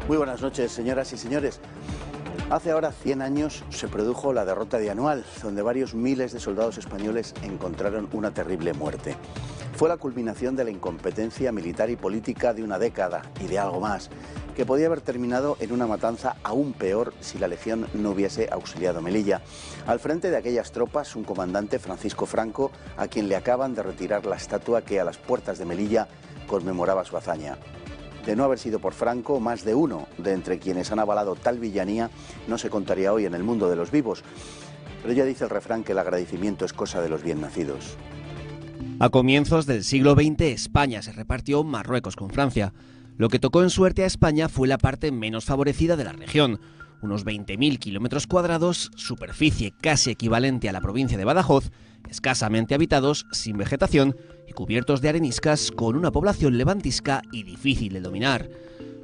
Muy buenas noches, señoras y señores. Hace ahora 100 años se produjo la derrota de Anual, donde varios miles de soldados españoles encontraron una terrible muerte. Fue la culminación de la incompetencia militar y política de una década y de algo más, que podía haber terminado en una matanza aún peor si la Legión no hubiese auxiliado a Melilla. Al frente de aquellas tropas, un comandante, Francisco Franco, a quien le acaban de retirar la estatua que a las puertas de Melilla conmemoraba su hazaña. De no haber sido por Franco, más de uno de entre quienes han avalado tal villanía no se contaría hoy en el mundo de los vivos. Pero ya dice el refrán que el agradecimiento es cosa de los bien nacidos. A comienzos del siglo XX, España se repartió Marruecos con Francia. Lo que tocó en suerte a España fue la parte menos favorecida de la región. Unos 20.000 kilómetros cuadrados, superficie casi equivalente a la provincia de Badajoz, escasamente habitados, sin vegetación y cubiertos de areniscas, con una población levantisca y difícil de dominar.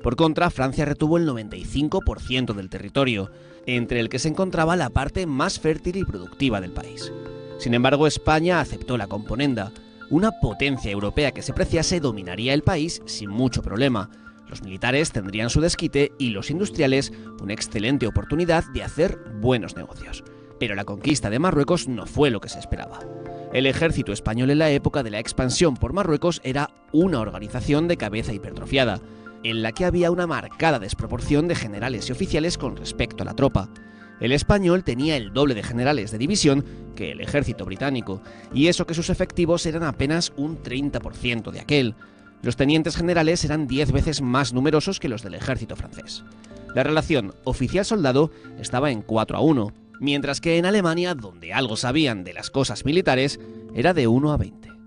Por contra, Francia retuvo el 95% del territorio, entre el que se encontraba la parte más fértil y productiva del país. Sin embargo, España aceptó la componenda. Una potencia europea que se preciase dominaría el país sin mucho problema. Los militares tendrían su desquite y los industriales una excelente oportunidad de hacer buenos negocios. Pero la conquista de Marruecos no fue lo que se esperaba. El ejército español en la época de la expansión por Marruecos era una organización de cabeza hipertrofiada, en la que había una marcada desproporción de generales y oficiales con respecto a la tropa. El español tenía el doble de generales de división que el ejército británico, y eso que sus efectivos eran apenas un 30% de aquel. Los tenientes generales eran 10 veces más numerosos que los del ejército francés. La relación oficial-soldado estaba en 4-1, mientras que en Alemania, donde algo sabían de las cosas militares, era de 1-20.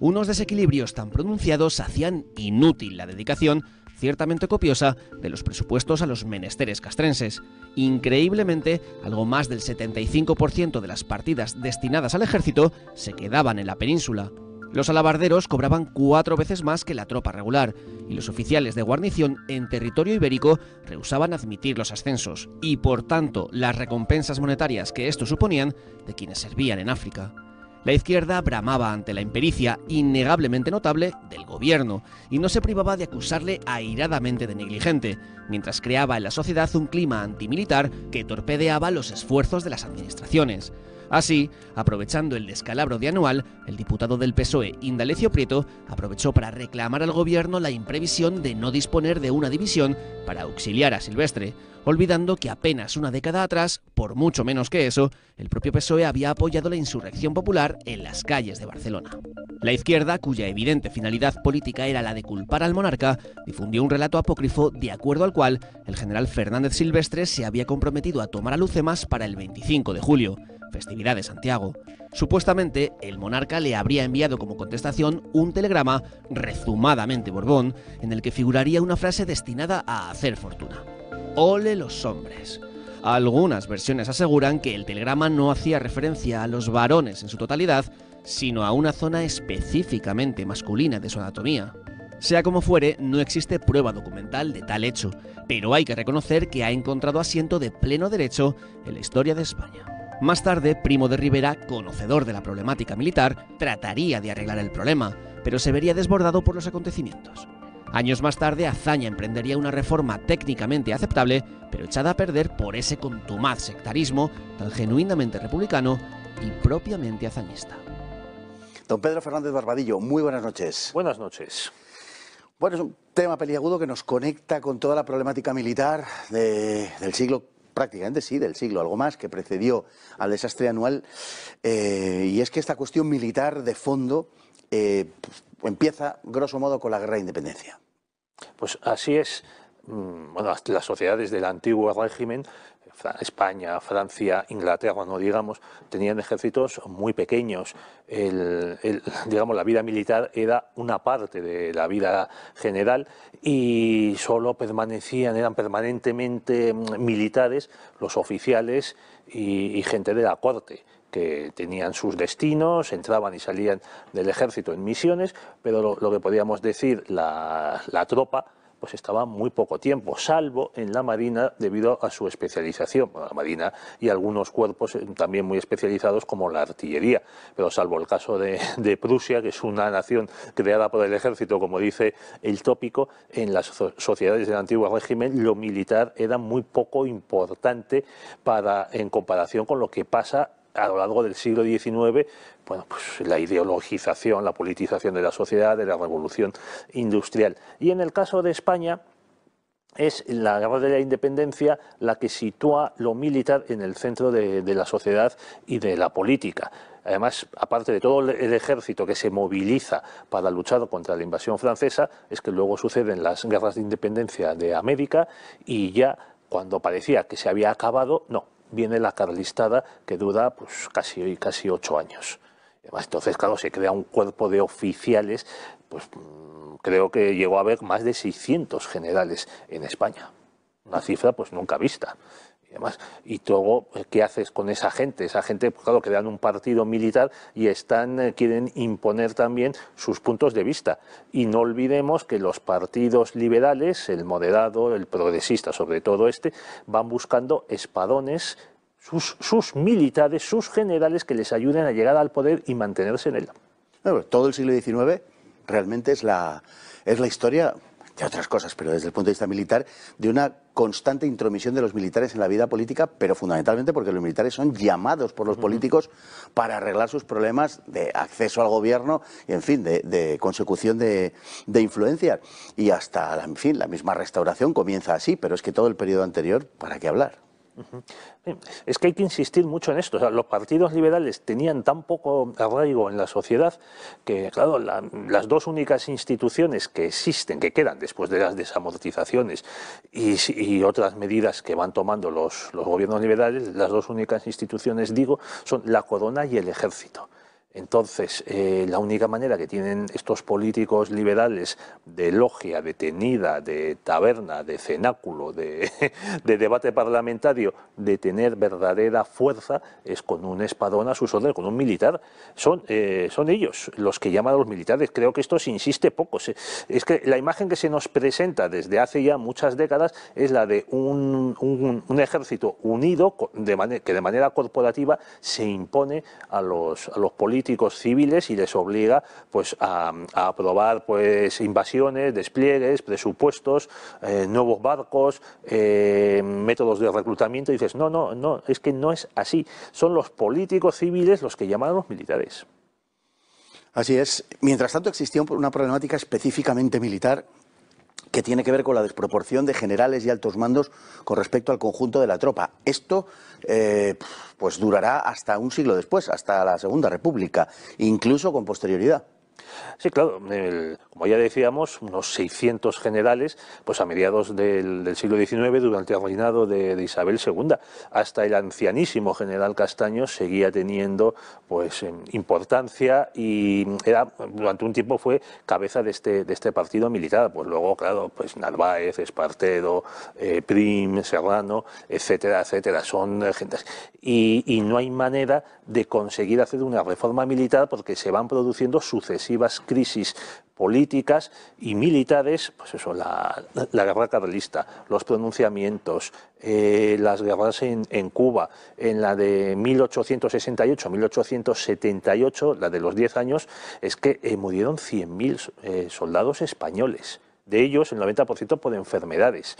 Unos desequilibrios tan pronunciados hacían inútil la dedicación ciertamente copiosa de los presupuestos a los menesteres castrenses. Increíblemente, algo más del 75% de las partidas destinadas al ejército se quedaban en la península. Los alabarderos cobraban 4 veces más que la tropa regular, y los oficiales de guarnición en territorio ibérico rehusaban admitir los ascensos, y por tanto las recompensas monetarias que estos suponían de quienes servían en África. La izquierda bramaba ante la impericia innegablemente notable del gobierno y no se privaba de acusarle airadamente de negligente, mientras creaba en la sociedad un clima antimilitar que torpedeaba los esfuerzos de las administraciones. Así, aprovechando el descalabro de Anual, el diputado del PSOE, Indalecio Prieto, aprovechó para reclamar al gobierno la imprevisión de no disponer de una división para auxiliar a Silvestre, olvidando que apenas una década atrás, por mucho menos que eso, el propio PSOE había apoyado la insurrección popular en las calles de Barcelona. La izquierda, cuya evidente finalidad política era la de culpar al monarca, difundió un relato apócrifo de acuerdo al cual el general Fernández Silvestre se había comprometido a tomar Alhucemas para el 25 de julio, festividad de Santiago. Supuestamente, el monarca le habría enviado como contestación un telegrama rezumadamente borbón, en el que figuraría una frase destinada a hacer fortuna. ¡Ole los hombres! Algunas versiones aseguran que el telegrama no hacía referencia a los varones en su totalidad, sino a una zona específicamente masculina de su anatomía. Sea como fuere, no existe prueba documental de tal hecho, pero hay que reconocer que ha encontrado asiento de pleno derecho en la historia de España. Más tarde, Primo de Rivera, conocedor de la problemática militar, trataría de arreglar el problema, pero se vería desbordado por los acontecimientos. Años más tarde, Azaña emprendería una reforma técnicamente aceptable, pero echada a perder por ese contumaz sectarismo tan genuinamente republicano y propiamente hazañista. Don Pedro Fernández Barbadillo, muy buenas noches. Buenas noches. Bueno, es un tema peliagudo que nos conecta con toda la problemática militar del siglo, prácticamente sí, del siglo, algo más, que precedió al desastre Anual. Y es que esta cuestión militar de fondo empieza, grosso modo, con la Guerra de Independencia. Pues así es. Bueno, las sociedades del antiguo régimen, España, Francia, Inglaterra, no digamos, tenían ejércitos muy pequeños. Digamos, la vida militar era una parte de la vida general y solo eran permanentemente militares los oficiales y gente de la corte, que tenían sus destinos, entraban y salían del ejército en misiones, pero lo que podíamos decir, la tropa pues estaba muy poco tiempo, salvo en la Marina debido a su especialización, bueno, la Marina y algunos cuerpos también muy especializados como la artillería, pero salvo el caso de Prusia, que es una nación creada por el ejército, como dice el tópico, en las sociedades del antiguo régimen lo militar era muy poco importante en comparación con lo que pasa a lo largo del siglo XIX, bueno, pues la ideologización, la politización de la sociedad, de la revolución industrial. Y en el caso de España, es la guerra de la independencia la que sitúa lo militar en el centro de la sociedad y de la política. Además, aparte de todo el ejército que se moviliza para luchar contra la invasión francesa, es que luego suceden las guerras de independencia de América y ya cuando parecía que se había acabado, no, viene la carlistada que dura pues casi 8 años. Además, entonces, claro, se crea un cuerpo de oficiales, pues creo que llegó a haber más de 600 generales en España. Una cifra pues nunca vista. Y además, y luego, ¿qué haces con esa gente? Esa gente, pues, claro, crean un partido militar y quieren imponer también sus puntos de vista. Y no olvidemos que los partidos liberales, el moderado, el progresista, sobre todo van buscando espadones, sus militares, sus generales que les ayuden a llegar al poder y mantenerse en él. Bueno, todo el siglo XIX realmente es la historia, de otras cosas, pero desde el punto de vista militar, de una constante intromisión de los militares en la vida política, pero fundamentalmente porque los militares son llamados por los políticos para arreglar sus problemas de acceso al gobierno y, en fin, de consecución de influencias. Y hasta, en fin, la misma Restauración comienza así, pero es que todo el periodo anterior, ¿para qué hablar? Es que hay que insistir mucho en esto. O sea, los partidos liberales tenían tan poco arraigo en la sociedad que, claro, las dos únicas instituciones que existen, que quedan después de las desamortizaciones y otras medidas que van tomando los gobiernos liberales, las dos únicas instituciones, digo, son la corona y el ejército. Entonces, la única manera que tienen estos políticos liberales de logia, de tenida, de taberna, de cenáculo, de debate parlamentario, de tener verdadera fuerza, es con un espadón a sus órdenes, con un militar. Son ellos los que llaman a los militares. Creo que esto se insiste poco. Es que la imagen que se nos presenta desde hace ya muchas décadas es la de un ejército unido que de manera corporativa se impone a los políticos civiles y les obliga pues a aprobar pues invasiones, despliegues, presupuestos, nuevos barcos, métodos de reclutamiento. Y dices, no, es que no es así. Son los políticos civiles los que llaman a los militares. Así es. Mientras tanto existía una problemática específicamente militar que tiene que ver con la desproporción de generales y altos mandos con respecto al conjunto de la tropa. Esto pues durará hasta un siglo después, hasta la Segunda República, incluso con posterioridad. Sí, claro, como ya decíamos, unos 600 generales pues a mediados del siglo XIX, durante el reinado de Isabel II. Hasta el ancianísimo general Castaños seguía teniendo pues importancia y durante un tiempo fue cabeza de este partido militar. Pues luego, claro, pues Narváez, Espartero, Prim, Serrano, etcétera, etcétera, son gentes. Y no hay manera de conseguir hacer una reforma militar porque se van produciendo sucesivas crisis políticas y militares, pues eso, la guerra carlista, los pronunciamientos, las guerras en Cuba, en la de 1868-1878, la de los 10 años, es que murieron 100.000 soldados españoles. De ellos, el 90% por enfermedades.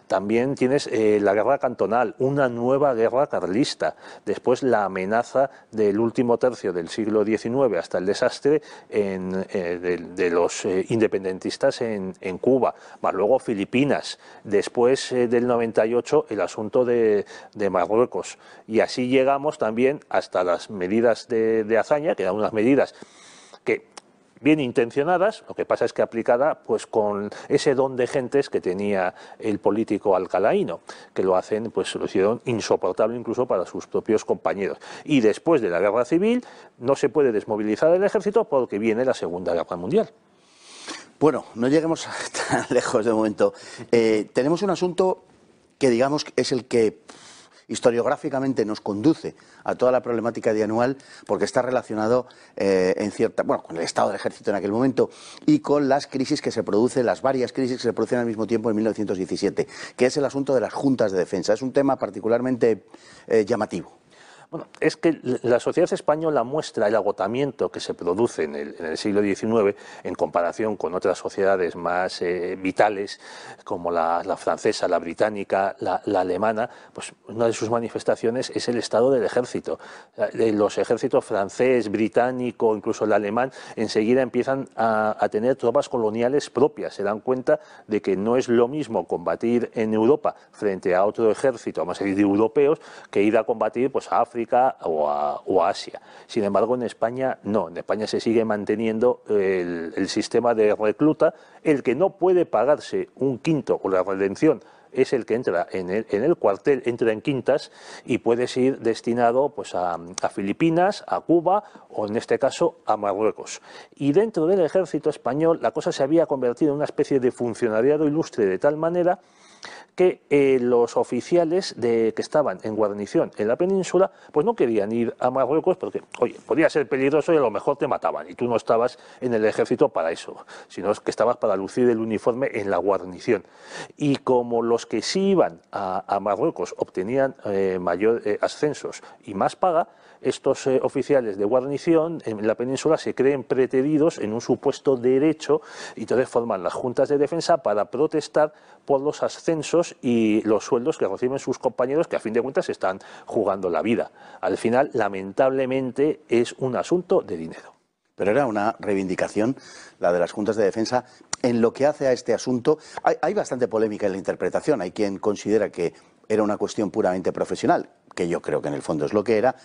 También tienes la guerra cantonal, una nueva guerra carlista. Después la amenaza del último tercio del siglo XIX hasta el desastre de los independentistas en Cuba. Más luego Filipinas. Después del 98 el asunto de Marruecos. Y así llegamos también hasta las medidas de Azaña, que eran unas medidas que bien intencionadas, lo que pasa es que aplicada pues con ese don de gentes que tenía el político alcalaíno, que lo hicieron insoportable incluso para sus propios compañeros. Y después de la guerra civil no se puede desmovilizar el ejército porque viene la Segunda Guerra Mundial. Bueno, no lleguemos tan lejos de momento. Tenemos un asunto que digamos es el que historiográficamente nos conduce a toda la problemática de Anual, porque está relacionado con el estado del ejército en aquel momento y con las crisis que se producen, las varias crisis que se producen al mismo tiempo en 1917, que es el asunto de las juntas de defensa. Es un tema particularmente llamativo. Bueno, es que la sociedad española muestra el agotamiento que se produce en el siglo XIX en comparación con otras sociedades más vitales, como la francesa, la británica, la alemana. Pues una de sus manifestaciones es el estado del ejército. Los ejércitos francés, británico, incluso el alemán, enseguida empiezan a tener tropas coloniales propias. Se dan cuenta de que no es lo mismo combatir en Europa frente a otro ejército, vamos a decir, de europeos, que ir a combatir pues, a África o a Asia. Sin embargo, en España no. En España se sigue manteniendo el sistema de recluta. El que no puede pagarse un quinto o la redención es el que entra en el cuartel, entra en quintas y puedes ir destinado pues, a Filipinas, a Cuba o en este caso a Marruecos. Y dentro del ejército español la cosa se había convertido en una especie de funcionariado ilustre de tal manera que los oficiales que estaban en guarnición en la península pues no querían ir a Marruecos porque, oye, podía ser peligroso y a lo mejor te mataban y tú no estabas en el ejército para eso, sino que estabas para lucir el uniforme en la guarnición. Y como los que sí iban a Marruecos obtenían mayor ascensos y más paga, estos oficiales de guarnición en la península se creen preteridos en un supuesto derecho y entonces forman las juntas de defensa para protestar por los ascensos y los sueldos que reciben sus compañeros que a fin de cuentas están jugando la vida. Al final, lamentablemente, es un asunto de dinero. Pero era una reivindicación, la de las juntas de defensa. En lo que hace a este asunto, hay bastante polémica en la interpretación. Hay quien considera que era una cuestión puramente profesional, que yo creo que en el fondo es lo que era,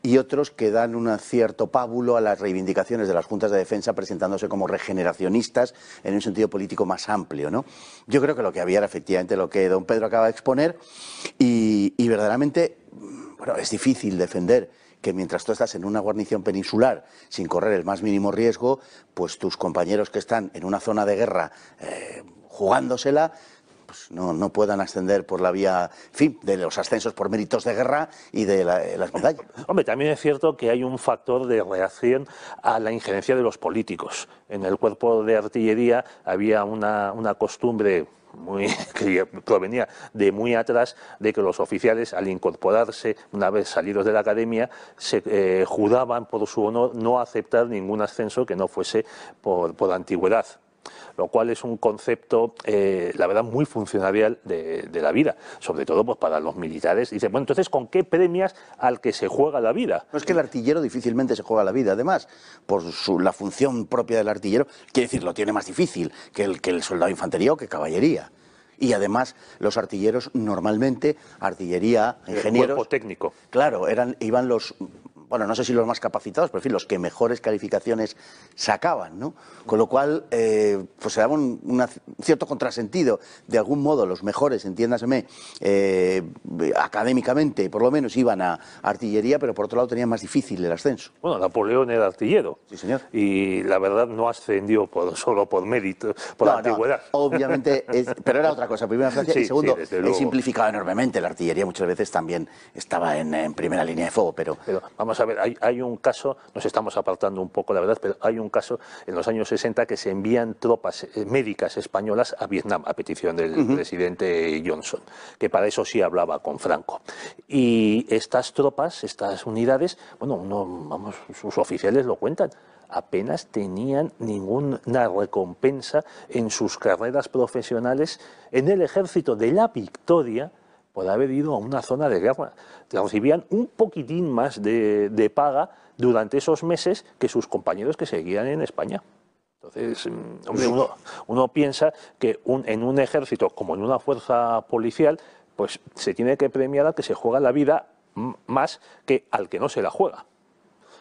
y otros que dan un cierto pábulo a las reivindicaciones de las juntas de defensa presentándose como regeneracionistas en un sentido político más amplio, ¿no? Yo creo que lo que había era efectivamente lo que don Pedro acaba de exponer y verdaderamente, bueno, es difícil defender que mientras tú estás en una guarnición peninsular sin correr el más mínimo riesgo, pues tus compañeros que están en una zona de guerra jugándosela, pues no puedan ascender por la vía, en fin, de los ascensos por méritos de guerra y de las medallas. Hombre, también es cierto que hay un factor de reacción a la injerencia de los políticos. En el cuerpo de artillería había una costumbre que provenía de muy atrás, de que los oficiales, al incorporarse una vez salidos de la academia, se juraban por su honor no aceptar ningún ascenso que no fuese por antigüedad, lo cual es un concepto, la verdad, muy funcionarial de la vida, sobre todo pues, para los militares. Dicen, bueno, entonces, ¿con qué premias al que se juega la vida? No es que el artillero difícilmente se juega la vida, además, por la función propia del artillero, quiere decir, lo tiene más difícil que el soldado de infantería o que caballería. Y además, los artilleros normalmente, artillería, ingenieros... Cuerpo técnico. Claro, iban los... Bueno, no sé si los más capacitados, pero en fin, los que mejores calificaciones sacaban, ¿no? Con lo cual, pues se daba un cierto contrasentido. De algún modo, los mejores, entiéndaseme, académicamente, por lo menos, iban a artillería, pero por otro lado tenían más difícil el ascenso. Bueno, Napoleón era artillero. Sí, señor. Y la verdad no ascendió solo por mérito, por antigüedad. No, obviamente, pero era otra cosa. Primero, Francia, y segundo, he simplificado enormemente. La artillería muchas veces también estaba en primera línea de fuego, pero vamos a ver, hay un caso, nos estamos apartando un poco, la verdad, pero hay un caso en los años 60 que se envían tropas médicas españolas a Vietnam a petición del presidente Johnson, que para eso sí hablaba con Franco. Y estas tropas, estas unidades, bueno, sus oficiales lo cuentan, apenas tenían ninguna recompensa en sus carreras profesionales en el ejército de la Victoria por haber ido a una zona de guerra. Recibían un poquitín más de paga durante esos meses que sus compañeros que seguían en España. Entonces, hombre, uno piensa que en un ejército como en una fuerza policial, pues se tiene que premiar al que se juega la vida más que al que no se la juega.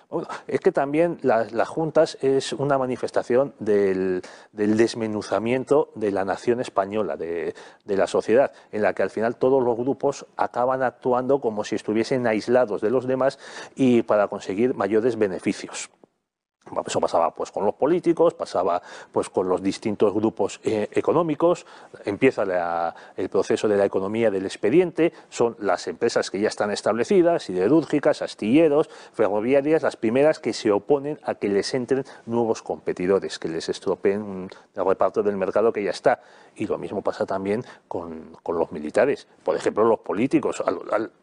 Bueno, es que también las juntas es una manifestación del desmenuzamiento de la nación española, de la sociedad, en la que al final todos los grupos acaban actuando como si estuviesen aislados de los demás y para conseguir mayores beneficios. Eso pasaba pues con los políticos, pasaba pues con los distintos grupos económicos. Empieza el proceso de la economía del expediente. Son las empresas que ya están establecidas, siderúrgicas, astilleros, ferroviarias, las primeras que se oponen a que les entren nuevos competidores, que les estropeen el reparto del mercado que ya está. Y lo mismo pasa también con los militares. Por ejemplo, los políticos.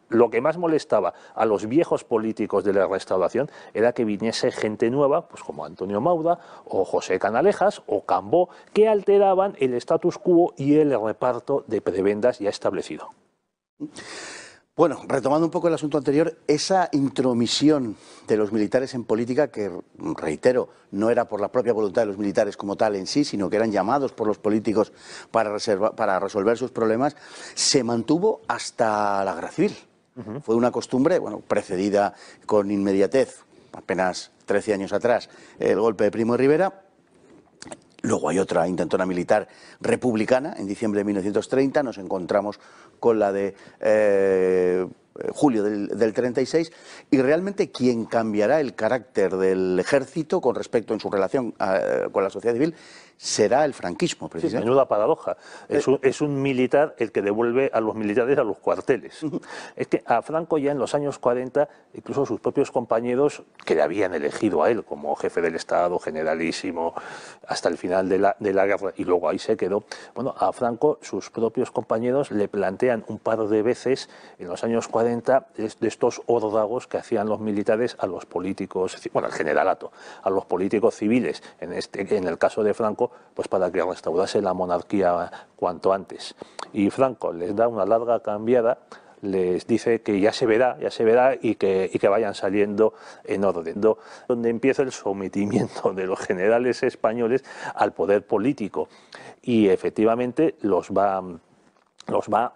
Lo que más molestaba a los viejos políticos de la Restauración era que viniese gente nueva, pues como Antonio Maura o José Canalejas o Cambó, que alteraban el status quo y el reparto de prebendas ya establecido. Bueno, retomando un poco el asunto anterior, esa intromisión de los militares en política, que reitero, no era por la propia voluntad de los militares como tal en sí, sino que eran llamados por los políticos para resolver sus problemas, se mantuvo hasta la Guerra Civil. Fue una costumbre, bueno, precedida con inmediatez, apenas 13 años atrás, el golpe de Primo de Rivera. Luego hay otra intentona militar republicana, en diciembre de 1930, nos encontramos con la de julio del 36, y realmente quien cambiará el carácter del ejército con respecto en su relación con la sociedad civil será el franquismo, precisamente. Sí, menuda paradoja. Es un militar el que devuelve a los militares a los cuarteles. Es que a Franco ya en los años 40, incluso sus propios compañeros, que le habían elegido a él como jefe del Estado, generalísimo, hasta el final de la guerra, y luego ahí se quedó, bueno, a Franco sus propios compañeros le plantean un par de veces en los años 40 de estos órdagos que hacían los militares a los políticos, bueno, al generalato, a los políticos civiles, en el caso de Franco, pues para que restaurase la monarquía cuanto antes. Y Franco les da una larga cambiada, les dice que ya se verá y que vayan saliendo en orden. Donde empieza el sometimiento de los generales españoles al poder político, y efectivamente los va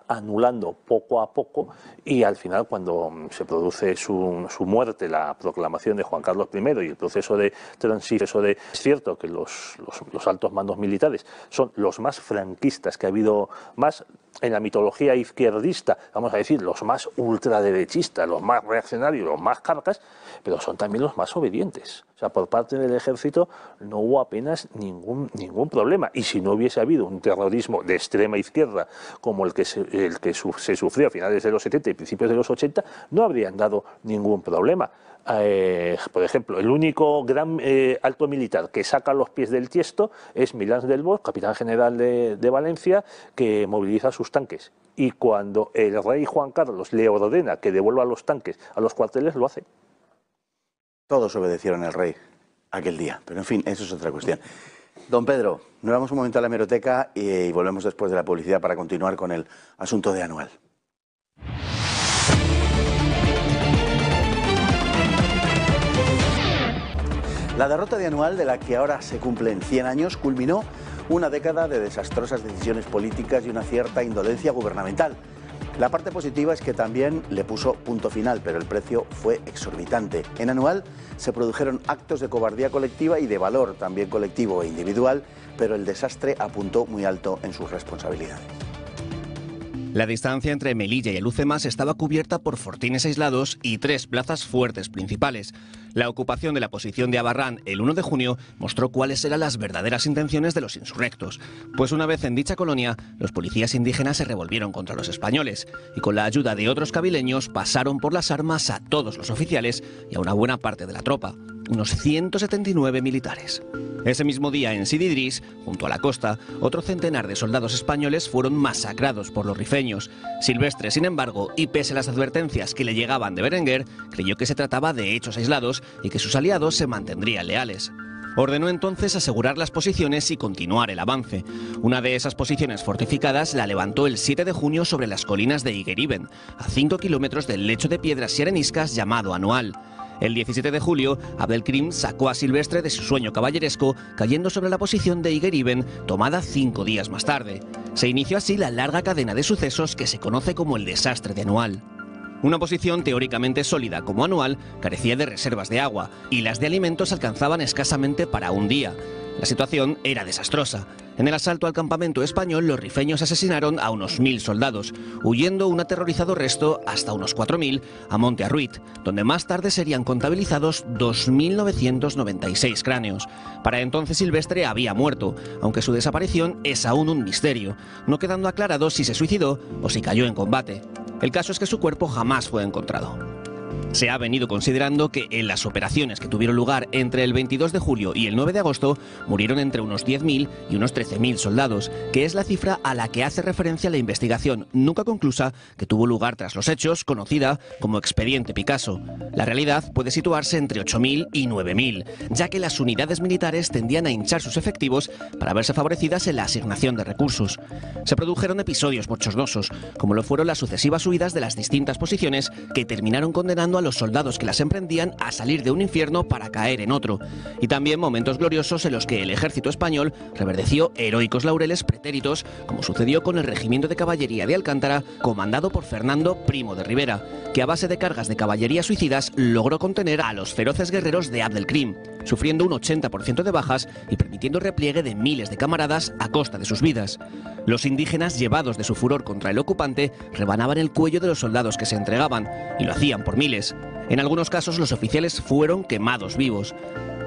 anulando poco a poco, y al final, cuando se produce su muerte, la proclamación de Juan Carlos I y el proceso de transición, es cierto que los altos mandos militares son los más franquistas que ha habido, más en la mitología izquierdista, vamos a decir, los más ultraderechistas, los más reaccionarios, los más carcas, pero son también los más obedientes. O sea, por parte del ejército no hubo apenas ningún problema. Y si no hubiese habido un terrorismo de extrema izquierda como el que se sufrió a finales de los 70 y principios de los 80, no habrían dado ningún problema. Por ejemplo, el único gran alto militar que saca los pies del tiesto es Milans del Bosch, capitán general de Valencia, que moviliza sus tanques. Y cuando el rey Juan Carlos le ordena que devuelva los tanques a los cuarteles, lo hace. Todos obedecieron al rey aquel día, pero en fin, eso es otra cuestión. Don Pedro, nos vamos un momento a la hemeroteca y volvemos después de la publicidad para continuar con el asunto de Anual. La derrota de Anual, de la que ahora se cumplen 100 años, culminó una década de desastrosas decisiones políticas y una cierta indolencia gubernamental. La parte positiva es que también le puso punto final, pero el precio fue exorbitante. En Anual se produjeron actos de cobardía colectiva y de valor también colectivo e individual, pero el desastre apuntó muy alto en sus responsabilidades. La distancia entre Melilla y Alhucemas estaba cubierta por fortines aislados y 3 plazas fuertes principales. La ocupación de la posición de Abarrán el 1 de junio mostró cuáles eran las verdaderas intenciones de los insurrectos. Pues una vez en dicha colonia, los policías indígenas se revolvieron contra los españoles y con la ayuda de otros cabileños pasaron por las armas a todos los oficiales y a una buena parte de la tropa, unos 179 militares. Ese mismo día en Sidi Idris, junto a la costa, otro centenar de soldados españoles fueron masacrados por los rifeños. Silvestre, sin embargo, y pese a las advertencias que le llegaban de Berenguer, creyó que se trataba de hechos aislados y que sus aliados se mantendrían leales. Ordenó entonces asegurar las posiciones y continuar el avance. Una de esas posiciones fortificadas la levantó el 7 de junio sobre las colinas de Igueriben, a 5 kilómetros del lecho de piedras y areniscas llamado Anual. El 17 de julio, Abdelkrim sacó a Silvestre de su sueño caballeresco, cayendo sobre la posición de Igueriben, tomada 5 días más tarde. Se inició así la larga cadena de sucesos que se conoce como el desastre de Anual. Una posición teóricamente sólida como Anual carecía de reservas de agua y las de alimentos alcanzaban escasamente para un día. La situación era desastrosa. En el asalto al campamento español, los rifeños asesinaron a unos 1000 soldados, huyendo un aterrorizado resto hasta unos 4000 a Monte Arruit, donde más tarde serían contabilizados 2996 cráneos. Para entonces Silvestre había muerto, aunque su desaparición es aún un misterio, no quedando aclarado si se suicidó o si cayó en combate. El caso es que su cuerpo jamás fue encontrado. Se ha venido considerando que en las operaciones que tuvieron lugar entre el 22 de julio y el 9 de agosto murieron entre unos 10.000 y unos 13.000 soldados, que es la cifra a la que hace referencia la investigación nunca conclusa que tuvo lugar tras los hechos, conocida como Expediente Picasso. La realidad puede situarse entre 8.000 y 9.000, ya que las unidades militares tendían a hinchar sus efectivos para verse favorecidas en la asignación de recursos. Se produjeron episodios bochornosos, como lo fueron las sucesivas huidas de las distintas posiciones que terminaron condenando a los soldados que las emprendían a salir de un infierno para caer en otro, y también momentos gloriosos en los que el ejército español reverdeció heroicos laureles pretéritos, como sucedió con el Regimiento de Caballería de Alcántara, comandado por Fernando Primo de Rivera, que a base de cargas de caballería suicidas logró contener a los feroces guerreros de Abd el-Krim, sufriendo un 80% de bajas y permitiendo el repliegue de miles de camaradas a costa de sus vidas. Los indígenas, llevados de su furor contra el ocupante, rebanaban el cuello de los soldados que se entregaban, y lo hacían por miles. En algunos casos los oficiales fueron quemados vivos.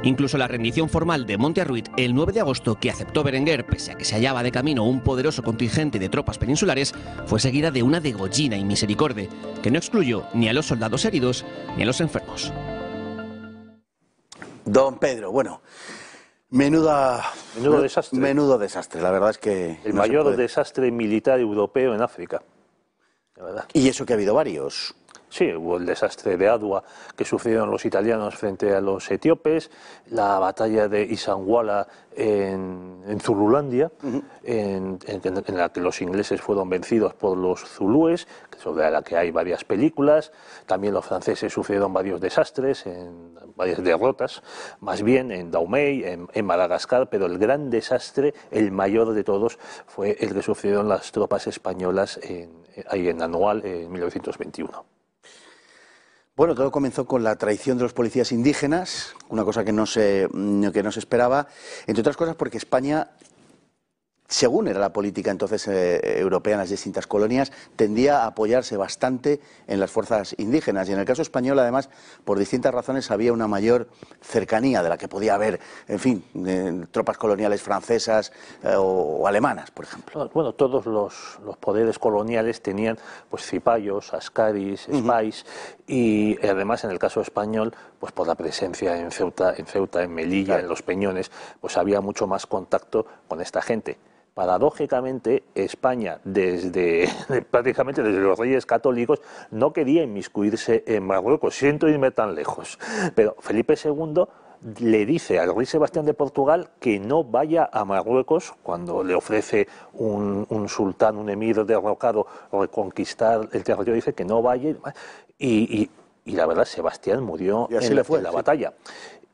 Incluso la rendición formal de Monte Arruit el 9 de agosto, que aceptó Berenguer pese a que se hallaba de camino un poderoso contingente de tropas peninsulares, fue seguida de una degollina y misericorde, que no excluyó ni a los soldados heridos ni a los enfermos. Don Pedro, bueno, menudo desastre. Menudo desastre, la verdad es que... El mayor desastre militar europeo en África, la verdad. Y eso que ha habido varios. Sí, hubo el desastre de Adwa que sufrieron los italianos frente a los etíopes, la batalla de Isanguala en Zululandia, en la que los ingleses fueron vencidos por los zulúes, sobre la que hay varias películas. También los franceses sufrieron varios desastres, varias derrotas, más bien en Dahomey, en Madagascar, pero el gran desastre, el mayor de todos, fue el que sufrieron las tropas españolas en Anual en 1921. Bueno, todo comenzó con la traición de los policías indígenas, una cosa que no se esperaba, entre otras cosas porque España, según era la política entonces europea en las distintas colonias, tendía a apoyarse bastante en las fuerzas indígenas. Y en el caso español, además, por distintas razones, había una mayor cercanía de la que podía haber, en fin, tropas coloniales francesas o alemanas, por ejemplo. Bueno, todos los poderes coloniales tenían pues cipayos, askaris, spies, y además en el caso español, pues por la presencia en Ceuta, en Melilla, claro, en los Peñones, pues había mucho más contacto con esta gente. Paradójicamente, España, prácticamente desde los Reyes Católicos, no quería inmiscuirse en Marruecos, siento irme tan lejos. Pero Felipe II le dice al rey Sebastián de Portugal que no vaya a Marruecos cuando le ofrece un sultán, un emir derrocado, reconquistar el territorio, dice que no vaya. Y la verdad, Sebastián murió en la batalla.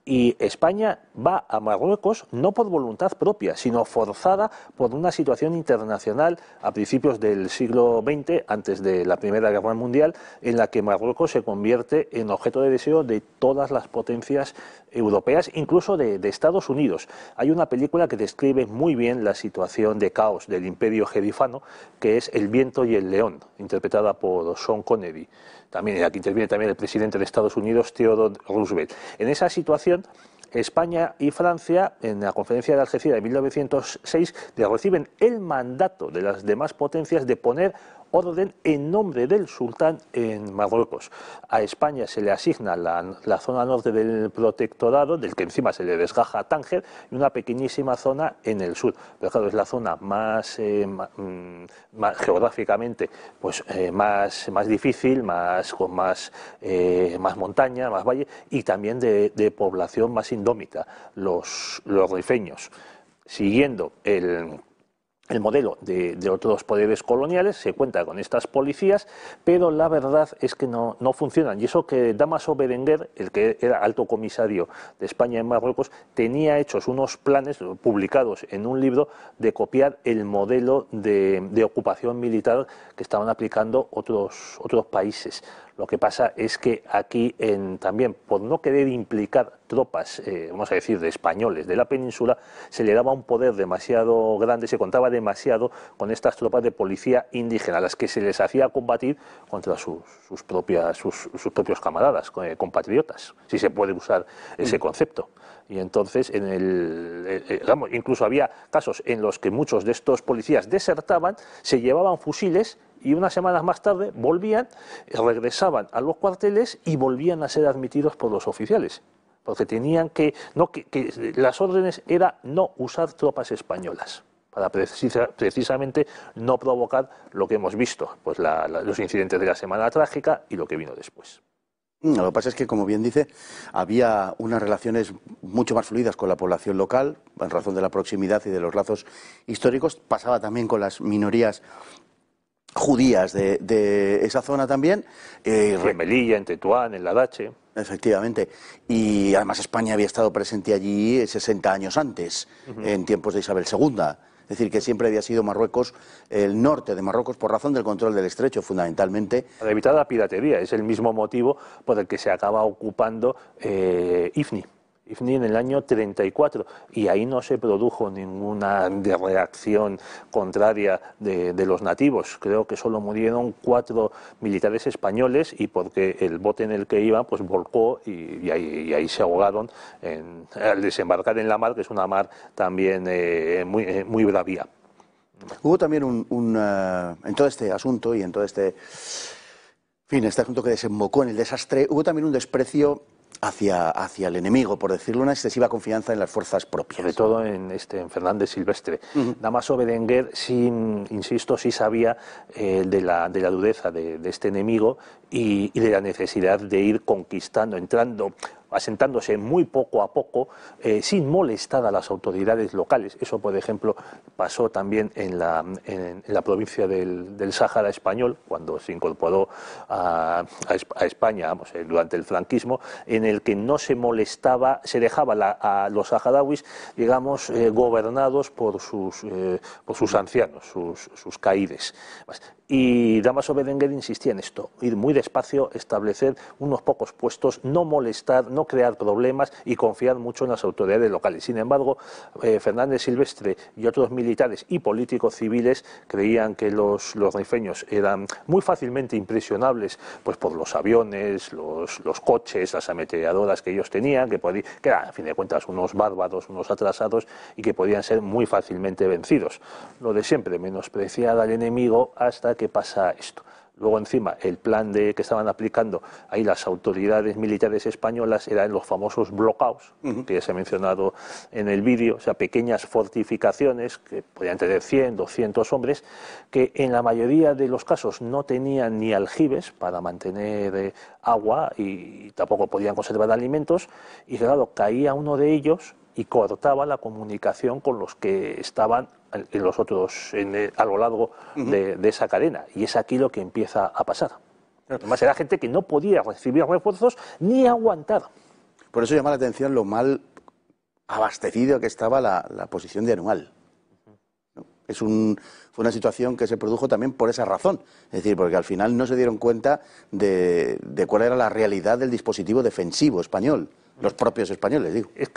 Y España va a Marruecos no por voluntad propia, sino forzada por una situación internacional a principios del siglo XX, antes de la Primera Guerra Mundial, en la que Marruecos se convierte en objeto de deseo de todas las potencias europeas, incluso de Estados Unidos. Hay una película que describe muy bien la situación de caos del imperio jerifano, que es El viento y el león, interpretada por Sean Connery. También, aquí interviene también el presidente de Estados Unidos, Theodore Roosevelt. En esa situación, España y Francia, en la conferencia de Algeciras de 1906, reciben el mandato de las demás potencias de poner orden en nombre del sultán en Marruecos. A España se le asigna la zona norte del protectorado, del que encima se le desgaja a Tánger, y una pequeñísima zona en el sur. Pero claro, es la zona más geográficamente pues, más difícil, con más montaña, más valle, y también de población más indómita, los rifeños. Siguiendo el modelo de otros poderes coloniales, se cuenta con estas policías, pero la verdad es que no funcionan. Y eso que Dámaso Berenguer, el que era alto comisario de España en Marruecos, tenía hechos unos planes publicados en un libro de copiar el modelo de ocupación militar que estaban aplicando otros países. Lo que pasa es que aquí también, por no querer implicar tropas, vamos a decir, de españoles de la península, se le daba un poder demasiado grande, se contaba demasiado con estas tropas de policía indígena, a las que se les hacía combatir contra sus propios camaradas, compatriotas, si se puede usar ese concepto. Y entonces, incluso había casos en los que muchos de estos policías desertaban, se llevaban fusiles y unas semanas más tarde volvían, regresaban a los cuarteles y volvían a ser admitidos por los oficiales. Porque tenían que las órdenes era no usar tropas españolas, para precisamente no provocar lo que hemos visto, pues los incidentes de la Semana Trágica y lo que vino después. Lo que pasa es que, como bien dice, había unas relaciones mucho más fluidas con la población local, en razón de la proximidad y de los lazos históricos. Pasaba también con las minorías judías de esa zona también. En Melilla, en Tetuán, en Ladache. Efectivamente. Y además España había estado presente allí 60 años antes, en tiempos de Isabel II. Es decir, que siempre había sido Marruecos, el norte de Marruecos, por razón del control del estrecho, fundamentalmente. Para evitar la piratería, es el mismo motivo por el que se acaba ocupando Ifni en el año 34, y ahí no se produjo ninguna reacción contraria de los nativos. Creo que solo murieron 4 militares españoles, y porque el bote en el que iban pues volcó y ahí se ahogaron al desembarcar en la mar, que es una mar también muy bravía. Hubo también en todo este asunto y en todo este asunto que desembocó en el desastre, hubo también un desprecio hacia el enemigo, por decirlo, una excesiva confianza en las fuerzas propias. Sobre todo en Fernández Silvestre. Damaso Berenguer, sí, insisto, sí sabía de la dureza de este enemigo y de la necesidad de ir conquistando, asentándose muy poco a poco, sin molestar a las autoridades locales. Eso, por ejemplo, pasó también en la provincia del Sáhara español, cuando se incorporó a España, durante el franquismo, en el que no se molestaba, se dejaba a los saharauis, digamos, gobernados por sus ancianos, sus caídes. Y Damaso Berenguer insistía en esto, ir muy despacio, establecer unos pocos puestos, no molestar, no crear problemas y confiar mucho en las autoridades locales. Sin embargo, Fernández Silvestre y otros militares y políticos civiles creían que los rifeños eran muy fácilmente impresionables, pues por los aviones, los coches, las ametralladoras que ellos tenían, que eran, a fin de cuentas, unos bárbaros, unos atrasados, y que podían ser muy fácilmente vencidos. Lo de siempre, menospreciar al enemigo hasta que pasa esto. Luego, encima, el plan que estaban aplicando ahí las autoridades militares españolas eran los famosos blockouts, que ya se ha mencionado en el vídeo, o sea, pequeñas fortificaciones que podían tener 100, 200 hombres, que en la mayoría de los casos no tenían ni aljibes para mantener agua y tampoco podían conservar alimentos, y claro, caía uno de ellos y cortaba la comunicación con los que estaban en los otros a lo largo de esa cadena, y es aquí lo que empieza a pasar. Además, era gente que no podía recibir refuerzos ni aguantar. Por eso llama la atención lo mal abastecido que estaba la posición de Anual. Fue una situación que se produjo también por esa razón, es decir, porque al final no se dieron cuenta de cuál era la realidad del dispositivo defensivo español. Los propios españoles, digo. Es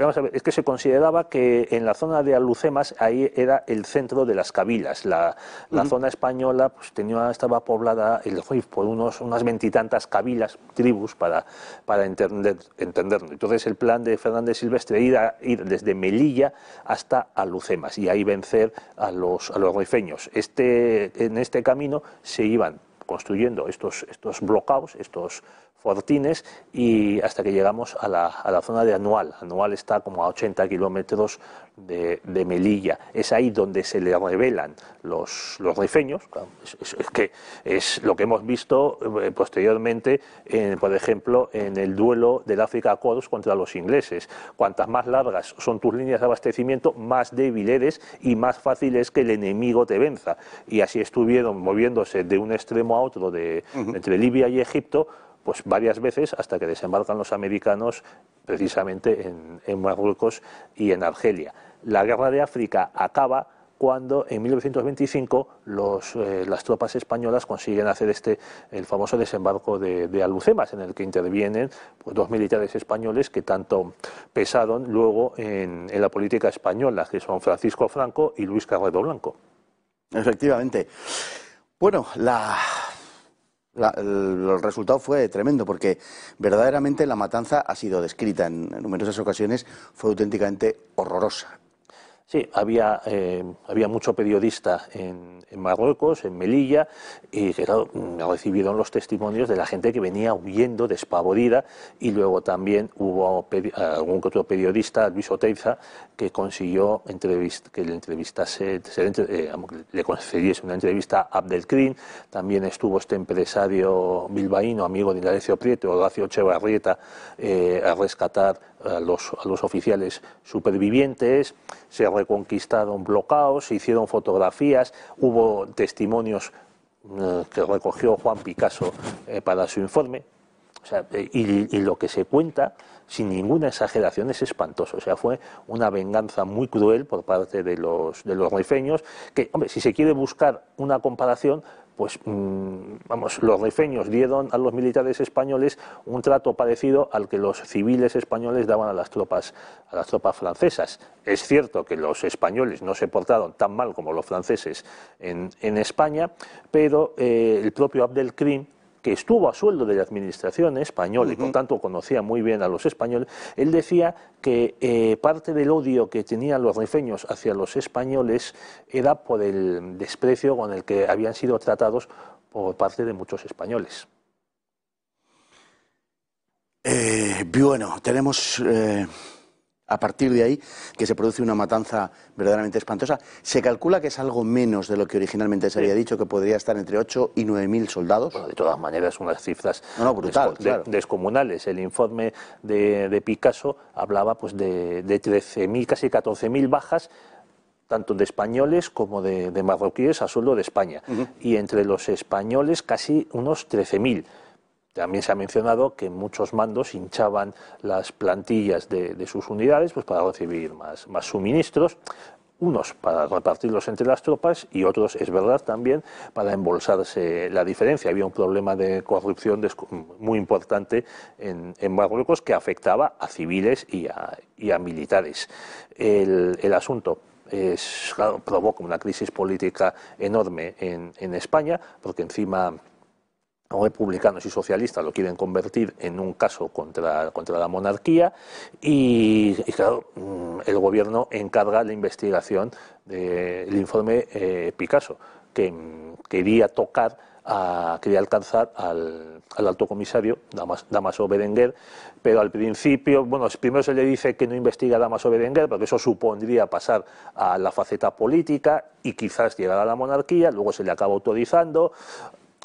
que se consideraba que en la zona de Alhucemas ahí era el centro de las cabilas. La zona española pues estaba poblada por unas 20 y tantas cabilas, tribus, para entenderlo. Entonces el plan de Fernández Silvestre era ir desde Melilla hasta Alhucemas y ahí vencer a los rifeños. En este camino se iban construyendo estos blockouts, estos fortines, y hasta que llegamos a la zona de Anual. Anual está como a 80 kilómetros de Melilla. Es ahí donde se le rebelan los rifeños. Es que es lo que hemos visto posteriormente, por ejemplo, en el duelo del Afrika Korps contra los ingleses. Cuantas más largas son tus líneas de abastecimiento, más débil eres y más fácil es que el enemigo te venza. Y así estuvieron moviéndose de un extremo a otro entre Libia y Egipto, pues varias veces, hasta que desembarcan los americanos precisamente en Marruecos y en Argelia. La guerra de África acaba cuando en 1925 las tropas españolas consiguen hacer el famoso desembarco de Alhucemas, en el que intervienen pues, 2 militares españoles que tanto pesaron luego en la política española, que son Francisco Franco y Luis Carrero Blanco. Efectivamente. Bueno, el resultado fue tremendo porque verdaderamente la matanza ha sido descrita en numerosas ocasiones, fue auténticamente horrorosa. Sí, había mucho periodista en Marruecos, en Melilla, y claro, recibieron los testimonios de la gente que venía huyendo, despavorida, y luego también hubo algún otro periodista, Luis Oteiza, que consiguió que le entrevistase, le concediese una entrevista a Abdelkrim. También estuvo este empresario bilbaíno, amigo de Indalecio Prieto, Horacio Echevarrieta, a rescatar a los oficiales supervivientes. Se reconquistaron bloqueos, se hicieron fotografías, hubo testimonios que recogió Juan Picasso para su informe. O sea, y lo que se cuenta, sin ninguna exageración, es espantoso. O sea, fue una venganza muy cruel por parte de los rifeños, que, hombre, si se quiere buscar una comparación, pues vamos, los rifeños dieron a los militares españoles un trato parecido al que los civiles españoles daban a las tropas francesas. Es cierto que los españoles no se portaron tan mal como los franceses en España, pero el propio Abdelkrim, que estuvo a sueldo de la administración española y por tanto conocía muy bien a los españoles, él decía que parte del odio que tenían los rifeños hacia los españoles era por el desprecio con el que habían sido tratados por parte de muchos españoles. Bueno, tenemos a partir de ahí que se produce una matanza verdaderamente espantosa. Se calcula que es algo menos de lo que originalmente se había dicho, que podría estar entre 8 y 9.000 soldados. Bueno, de todas maneras, unas cifras descomunales. El informe de Picasso hablaba pues, de 13.000, casi 14.000 bajas, tanto de españoles como de marroquíes a sueldo de España. Y entre los españoles casi unos 13.000. También se ha mencionado que muchos mandos hinchaban las plantillas de sus unidades pues para recibir más suministros, unos para repartirlos entre las tropas y otros, es verdad, también para embolsarse la diferencia. Había un problema de corrupción muy importante en Marruecos que afectaba a civiles y a militares. El asunto claro, provoca una crisis política enorme en España, porque encima republicanos y socialistas lo quieren convertir en un caso contra la monarquía y claro, el gobierno encarga la investigación del informe Picasso, que quería alcanzar al alto comisario Dámaso Berenguer, pero al principio, bueno, primero se le dice que no investiga a Dámaso Berenguer porque eso supondría pasar a la faceta política y quizás llegar a la monarquía, luego se le acaba autorizando.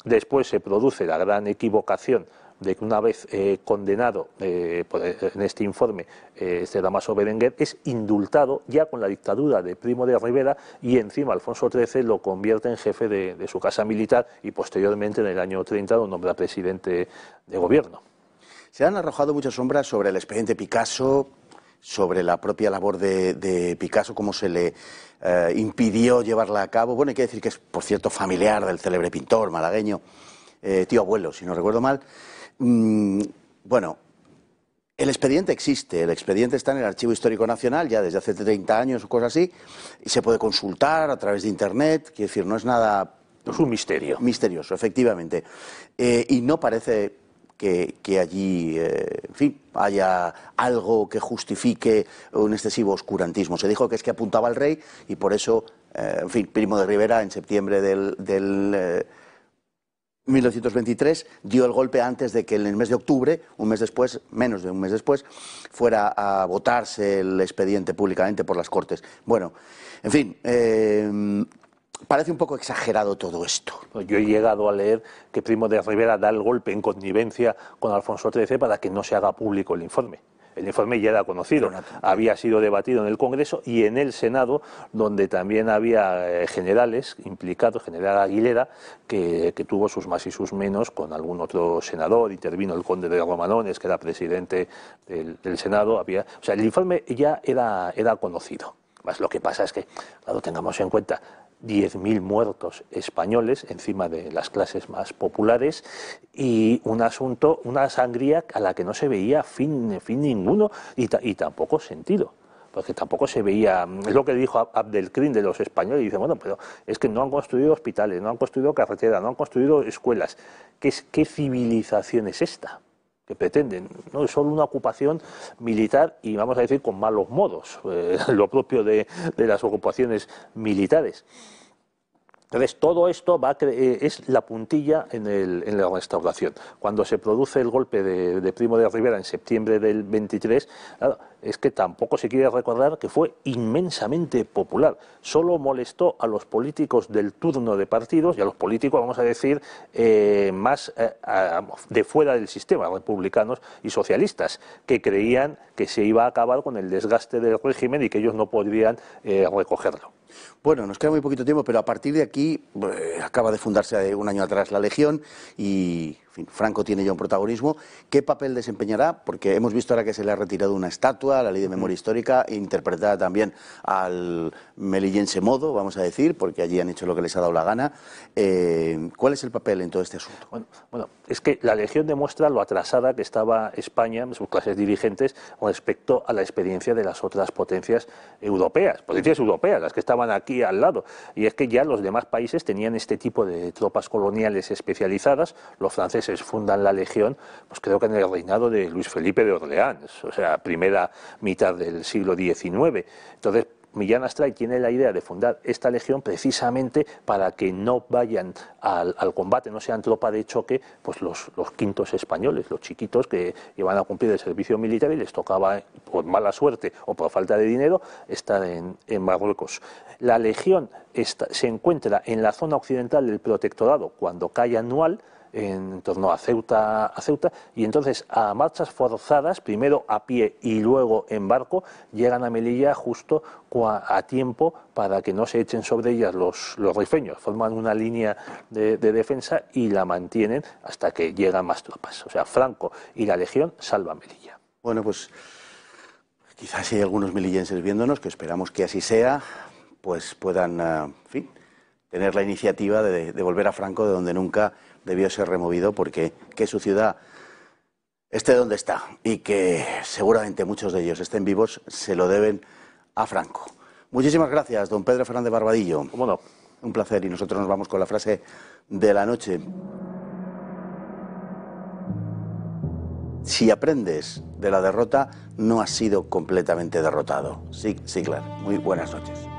Después se produce la gran equivocación de que una vez condenado en este informe este Dámaso Berenguer es indultado ya con la dictadura de Primo de Rivera y encima Alfonso XIII lo convierte en jefe de su casa militar y posteriormente en el año 30 lo nombra presidente de gobierno. Se han arrojado muchas sombras sobre el expediente Picasso, sobre la propia labor de Picasso, cómo se le impidió llevarla a cabo. Bueno, hay que decir que es, por cierto, familiar del célebre pintor malagueño, tío abuelo, si no recuerdo mal. Bueno, el expediente existe, el expediente está en el Archivo Histórico Nacional ya desde hace 30 años o cosas así, y se puede consultar a través de Internet, quiero decir, no es nada... Es un misterio. Misterioso, efectivamente. Y no parece que allí, en fin, haya algo que justifique un excesivo oscurantismo. Se dijo que es que apuntaba al rey y por eso, en fin, Primo de Rivera en septiembre del 1923 dio el golpe antes de que en el mes de octubre, un mes después, menos de un mes después, fuera a votarse el expediente públicamente por las Cortes. Bueno, en fin... parece un poco exagerado todo esto. Yo he llegado a leer que Primo de Rivera da el golpe en connivencia con Alfonso XIII para que no se haga público el informe. El informe ya era conocido, había sido debatido en el Congreso y en el Senado, donde también había generales implicados, general Aguilera, que tuvo sus más y sus menos con algún otro senador, intervino el conde de Romanones, que era presidente del Senado. O sea, el informe ya era conocido. Más lo que pasa es que, claro, tengamos en cuenta 10.000 muertos españoles encima de las clases más populares y un asunto, una sangría a la que no se veía fin ninguno y tampoco sentido. Porque tampoco se veía, es lo que dijo Abdelkrim de los españoles, y dice, bueno, pero es que no han construido hospitales, no han construido carreteras, no han construido escuelas. ¿Qué civilización es esta que pretenden? No es solo una ocupación militar y, vamos a decir, con malos modos, lo propio de las ocupaciones militares. Entonces, todo esto es la puntilla en la restauración. Cuando se produce el golpe de Primo de Rivera en septiembre del 23, claro, es que tampoco se quiere recordar que fue inmensamente popular. Solo molestó a los políticos del turno de partidos y a los políticos, vamos a decir, más de fuera del sistema, republicanos y socialistas, que creían que se iba a acabar con el desgaste del régimen y que ellos no podrían recogerlo. Bueno, nos queda muy poquito tiempo, pero a partir de aquí acaba de fundarse un año atrás la Legión y, en fin, Franco tiene ya un protagonismo. ¿Qué papel desempeñará? Porque hemos visto ahora que se le ha retirado una estatua, la Ley de Memoria Histórica, interpretada también al melillense modo, vamos a decir, porque allí han hecho lo que les ha dado la gana. ¿Cuál es el papel en todo este asunto? Bueno, es que la Legión demuestra lo atrasada que estaba España, sus clases dirigentes, respecto a la experiencia de las otras potencias europeas, las que estaban aquí al lado. Y es que ya los demás países tenían este tipo de tropas coloniales especializadas. Los franceses fundan la Legión, pues creo que en el reinado de Luis Felipe de Orleans, o sea, primera mitad del siglo XIX. Entonces, Millán Astray tiene la idea de fundar esta legión precisamente para que no vayan al combate, no sean tropa de choque, pues los quintos españoles, los chiquitos que iban a cumplir el servicio militar y les tocaba, por mala suerte o por falta de dinero, estar en Marruecos. La legión se encuentra en la zona occidental del protectorado cuando cae Anual, en torno a Ceuta, y entonces a marchas forzadas, primero a pie y luego en barco, llegan a Melilla justo a tiempo para que no se echen sobre ellas los rifeños. Forman una línea de defensa y la mantienen hasta que llegan más tropas. O sea, Franco y la Legión salvan Melilla. Bueno, pues quizás hay algunos melillenses viéndonos, que esperamos que así sea, pues puedan, en fin, tener la iniciativa de volver a Franco de donde nunca debió ser removido, porque que su ciudad esté donde está y que seguramente muchos de ellos estén vivos se lo deben a Franco. Muchísimas gracias, don Pedro Fernández Barbadillo. ¿Cómo no? Un placer, y nosotros nos vamos con la frase de la noche. Si aprendes de la derrota, no has sido completamente derrotado. Sí, claro. Muy buenas noches.